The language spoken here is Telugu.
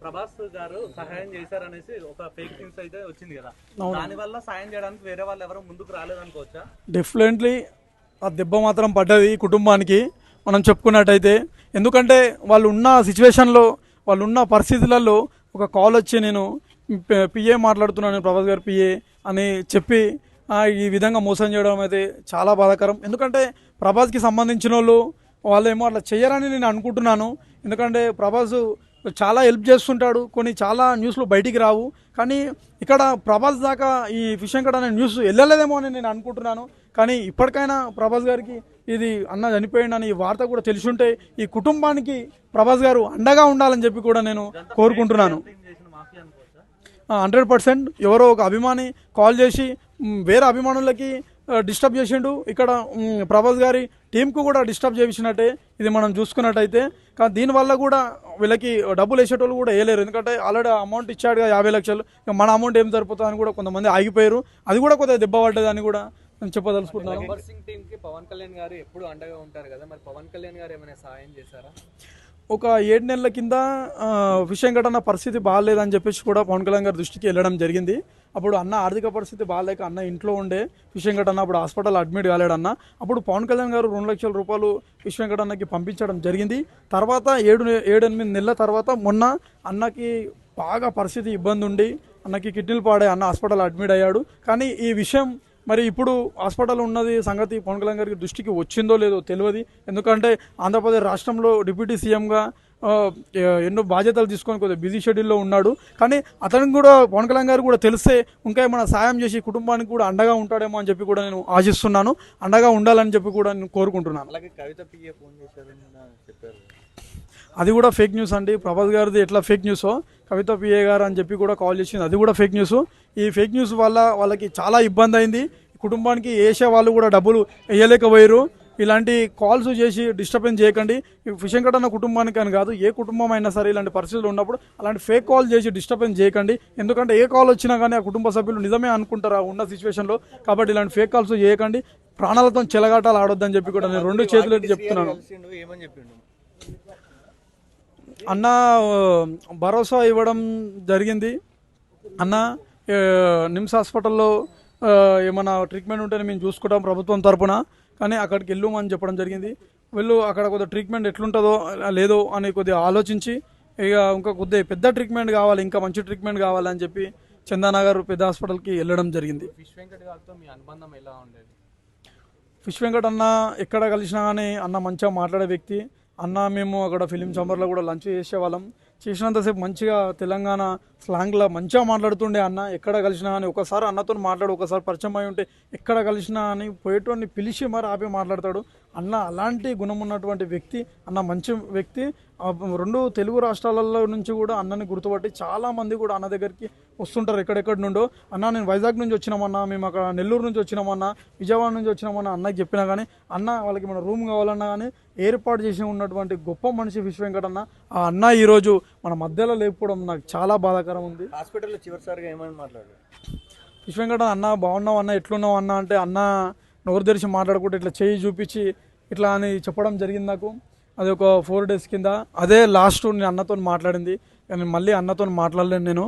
ప్రభాస్ గారు సహాయం చేశారనేసి ఒక ఫేక్ న్యూస్ అయితే వచ్చింది కదా, దాని వల్ల సాయం చేయడానికి వేరే వాళ్ళు ఎవరు ముందుకు రాలేదనుకోవచ్చా? డెఫినెట్లీ ఆ దెబ్బ మాత్రం పడ్డది ఈ కుటుంబానికి మనం చెప్పుకున్నట్టయితే. ఎందుకంటే వాళ్ళు ఉన్న సిచ్యువేషన్లో, వాళ్ళు ఉన్న పరిస్థితులలో ఒక కాల్ వచ్చి నేను పిఏ మాట్లాడుతున్నాను, ప్రభాస్ గారు పిఏ అని చెప్పి ఈ విధంగా మోసం చేయడం అయితే చాలా బాధాకరం. ఎందుకంటే ప్రభాస్కి సంబంధించిన వాళ్ళు ఏమో అట్లా చేయరని నేను అనుకుంటున్నాను. ఎందుకంటే ప్రభాస్ చాలా హెల్ప్ చేస్తుంటాడు, కొన్ని చాలా న్యూస్లు బయటికి రావు. కానీ ఇక్కడ ప్రభాస్ దాకా ఈ ఫిష్ వెంకట్ అనే న్యూస్ వెళ్ళలేదేమో అని నేను అనుకుంటున్నాను. కానీ ఇప్పటికైనా ప్రభాస్ గారికి ఇది అన్న చనిపోయిందని ఈ వార్త కూడా తెలిసి ఉంటే ఈ కుటుంబానికి ప్రభాస్ గారు అండగా ఉండాలని చెప్పి కూడా నేను కోరుకుంటున్నాను. 100% ఎవరో ఒక అభిమాని కాల్ చేసి వేరే అభిమానులకి డిస్టర్బ్ చేసిండు. ఇక్కడ ప్రభాస్ గారి టీంకు కూడా డిస్టర్బ్ చేసినట్టే ఇది మనం చూసుకున్నట్టయితే. కానీ దీనివల్ల కూడా వీళ్ళకి డబ్బులు వేసేటోళ్ళు కూడా వేయలేరు. ఎందుకంటే ఆల్రెడీ అమౌంట్ ఇచ్చాడుగా 50 లక్షలు, మన అమౌంట్ ఏం సరిపోతుందని కూడా కొంతమంది ఆగిపోయారు. అది కూడా కొద్దిగా దెబ్బ పడ్డదని కూడా నేను చెప్పదలుచుకుంటున్నాను. గబ్బర్ సింగ్ టీమ్ కి పవన్ కళ్యాణ్ గారు ఎప్పుడు అండగా ఉంటారు కదా, మరి పవన్ కళ్యాణ్ గారు ఏమైనా సహాయం చేశారా? ఒక 7 నెలల కింద ఫిష్ వెంకట్ అన్న పరిస్థితి బాగాలేదని చెప్పేసి కూడా పవన్ కళ్యాణ్ గారి దృష్టికి వెళ్ళడం జరిగింది. అప్పుడు అన్న ఆర్థిక పరిస్థితి బాగాలేక అన్న ఇంట్లో ఉండే, ఫిష్ వెంకట్ అన్న అప్పుడు హాస్పిటల్ అడ్మిట్ కాలేడన్న. అప్పుడు పవన్ కళ్యాణ్ గారు 2 లక్షల రూపాయలు ఫిష్ వెంకట్ అన్నకి పంపించడం జరిగింది. తర్వాత 7-8 నెలల తర్వాత మొన్న అన్నకి బాగా పరిస్థితి ఇబ్బంది ఉండి అన్నకి కిడ్నీలు పాడే అన్న హాస్పిటల్ అడ్మిట్ అయ్యాడు. కానీ ఈ విషయం మరి ఇప్పుడు హాస్పిటల్ ఉన్నది సంగతి పవన్ కళ్యాణ్ గారికి దృష్టికి వచ్చిందో లేదో తెలియదు. ఎందుకంటే ఆంధ్రప్రదేశ్ రాష్ట్రంలో డిప్యూటీ సీఎంగా ఎన్నో బాధ్యతలు తీసుకొని కొద్దిగా బిజీ షెడ్యూల్లో ఉన్నాడు. కానీ అతనికి కూడా పవన్ కళ్యాణ్ గారు కూడా తెలిస్తే ఇంకా ఏమైనా సాయం చేసి కుటుంబానికి కూడా అండగా ఉంటాడేమో అని చెప్పి కూడా నేను ఆశిస్తున్నాను. అండగా ఉండాలని చెప్పి కూడా నేను కోరుకుంటున్నాను. అలాగే కవిత పిఏ ఫోన్ చేశారని చెప్పారు, అది కూడా ఫేక్ న్యూస్ అండి. ప్రభాస్ గారిది ఎట్లా ఫేక్ న్యూసో కవిత పిఏ గారు అని చెప్పి కూడా కాల్ చేసింది, అది కూడా ఫేక్ న్యూస్. ఈ ఫేక్ న్యూస్ వల్ల వాళ్ళకి చాలా ఇబ్బంది అయింది. కుటుంబానికి ఏషియా వాళ్ళు కూడా డబ్బులు వేయలేకపోయారు. ఇలాంటి కాల్స్ చేసి డిస్టర్బెన్స్ చేయకండి. ఫిష్ వెంకట్ అన్న కుటుంబానికి అని కాదు, ఏ కుటుంబం అయినా సరే ఇలాంటి పరిస్థితులు ఉన్నప్పుడు అలాంటి ఫేక్ కాల్ చేసి డిస్టర్బెన్స్ చేయకండి. ఎందుకంటే ఏ కాల్ వచ్చినా కానీ ఆ కుటుంబ సభ్యులు నిజమే అనుకుంటారు ఉన్న సిచ్యువేషన్లో. కాబట్టి ఇలాంటి ఫేక్ కాల్స్ చేయకండి. ప్రాణాలతో చెలగాటాలు ఆడొద్దని చెప్పి కూడా నేను 2 చేతులు చెప్తున్నాను. ఏమని చెప్పిండు అన్న భరోసా ఇవ్వడం జరిగింది. అన్న నిమ్స్ హాస్పిటల్లో ఏమైనా ట్రీట్మెంట్ ఉంటేనే మేము చూసుకుంటాం ప్రభుత్వం తరపున, కానీ అక్కడికి వెళ్ళమని చెప్పడం జరిగింది. వెళ్ళు, అక్కడ కొద్దిగా ట్రీట్మెంట్ ఎట్లుంటుందో లేదో అని కొద్దిగా ఆలోచించి ఇక ఇంకా కొద్దిగా పెద్ద ట్రీట్మెంట్ కావాలి, ఇంకా మంచి ట్రీట్మెంట్ కావాలని చెప్పి చందానగర్ పెద్ద హాస్పిటల్కి వెళ్ళడం జరిగింది. ఫిష్ వెంకట్ గారితో మీ అనుబంధం ఎలా ఉండేది? ఫిష్ వెంకట్ అన్న ఎక్కడ కలిసినా కానీ అన్న మంచిగా మాట్లాడే వ్యక్తి. అన్న మేము అక్కడ ఫిలిం ఛాంబర్లో కూడా లంచ్ చేసేవాళ్ళం. చేసినంతసేపు మంచిగా తెలంగాణ స్లాంగ్లో మంచిగా మాట్లాడుతుండే అన్న. ఎక్కడ కలిసినా కానీ ఒకసారి అన్నతో మాట్లాడు, ఒకసారి పరిచయం అయి ఉంటే ఎక్కడ కలిసినా అని పోయేటోని పిలిచి మరి ఆపి మాట్లాడతాడు అన్న. అలాంటి గుణం ఉన్నటువంటి వ్యక్తి అన్న, మంచి వ్యక్తి. 2 తెలుగు రాష్ట్రాలలో నుంచి కూడా అన్నని గుర్తుపట్టి చాలామంది కూడా అన్న దగ్గరికి వస్తుంటారు ఎక్కడెక్కడి నుండో. అన్న నేను వైజాగ్ నుంచి వచ్చినామన్నా, మేము అక్కడ నెల్లూరు నుంచి వచ్చినామన్నా, విజయవాడ నుంచి వచ్చినామన్నా అన్నకి చెప్పినా కానీ అన్న వాళ్ళకి మన రూమ్ కావాలన్నా కానీ ఏర్పాటు చేసి ఉన్నటువంటి గొప్ప మనిషి ఫిష్ వెంకట్ అన్న. ఆ అన్న ఈరోజు మన మధ్యలో లేకపోవడం నాకు చాలా బాధాకరం ఉంది. హాస్పిటల్లో చివరిసారిగా ఏమని మాట్లాడారు? ఫిష్ వెంకట్ అన్న బాగున్నావు అన్న, ఎట్లున్నావు అన్న అంటే అన్న నోరు తెరిచి మాట్లాడుకుంటే ఇట్లా చేయి చూపించి ఇట్లా అని చెప్పడం జరిగింది నాకు. అది ఒక 4 డేస్ కింద. అదే లాస్ట్ నేను అన్నతో మాట్లాడింది. కానీ మళ్ళీ అన్నతో మాట్లాడలేను నేను.